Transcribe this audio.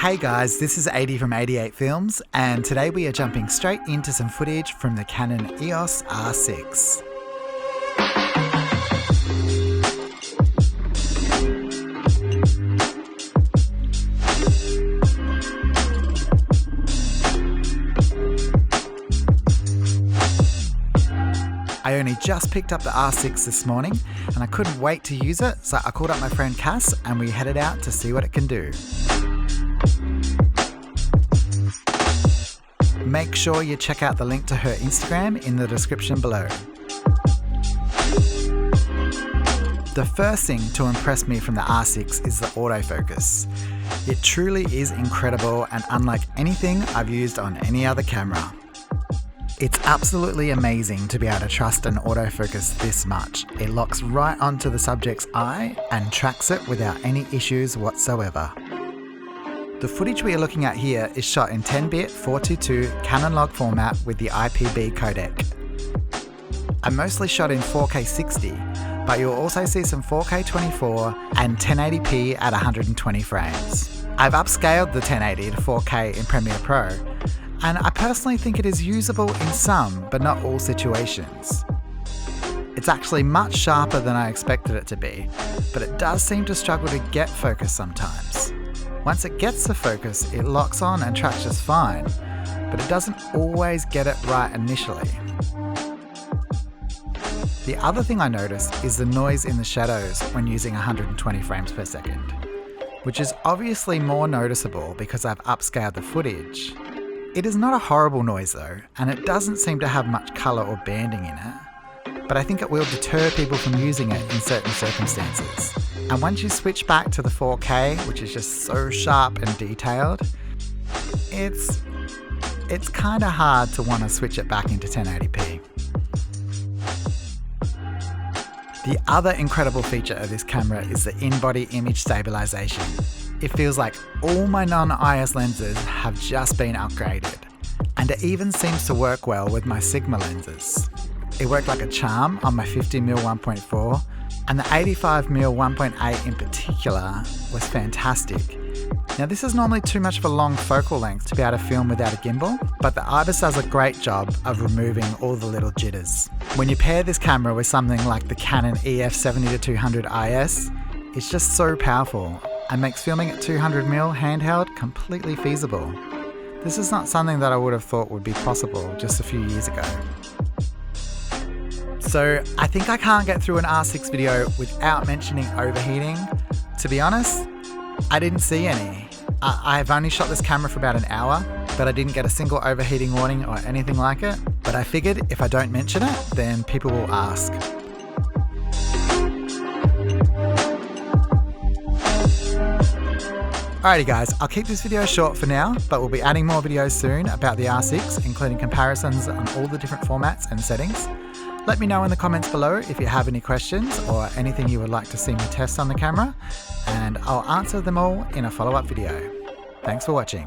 Hey guys, this is 80 from 88 Films, and today we are jumping straight into some footage from the Canon EOS R6. I only just picked up the R6 this morning and I couldn't wait to use it, so I called up my friend Cass and we headed out to see what it can do. Make sure you check out the link to her Instagram in the description below. The first thing to impress me from the R6 is the autofocus. It truly is incredible and unlike anything I've used on any other camera. It's absolutely amazing to be able to trust an autofocus this much. It locks right onto the subject's eye and tracks it without any issues whatsoever. The footage we are looking at here is shot in 10-bit 422 Canon log format with the IPB codec. I mostly shot in 4K 60, but you'll also see some 4K 24 and 1080p at 120 frames. I've upscaled the 1080 to 4K in Premiere Pro, and I personally think it is usable in some, but not all situations. It's actually much sharper than I expected it to be, but it does seem to struggle to get focus sometimes. Once it gets the focus, it locks on and tracks just fine, but it doesn't always get it right initially. The other thing I noticed is the noise in the shadows when using 120 frames per second, which is obviously more noticeable because I've upscaled the footage. It is not a horrible noise though, and it doesn't seem to have much colour or banding in it, but I think it will deter people from using it in certain circumstances. And once you switch back to the 4K, which is just so sharp and detailed, it's kind of hard to want to switch it back into 1080p. The other incredible feature of this camera is the in-body image stabilization. It feels like all my non-IS lenses have just been upgraded, and it even seems to work well with my Sigma lenses. It worked like a charm on my 50mm 1.4, and the 85mm 1.8 in particular was fantastic. Now this is normally too much of a long focal length to be able to film without a gimbal, but the IBIS does a great job of removing all the little jitters. When you pair this camera with something like the Canon EF 70-200 IS, it's just so powerful and makes filming at 200mm handheld completely feasible. This is not something that I would have thought would be possible just a few years ago. So I think I can't get through an R6 video without mentioning overheating. To be honest, I didn't see any. I've only shot this camera for about an hour, but I didn't get a single overheating warning or anything like it. But I figured if I don't mention it, then people will ask. Alrighty guys, I'll keep this video short for now, but we'll be adding more videos soon about the R6, including comparisons on all the different formats and settings. Let me know in the comments below if you have any questions or anything you would like to see me test on the camera, and I'll answer them all in a follow-up video. Thanks for watching.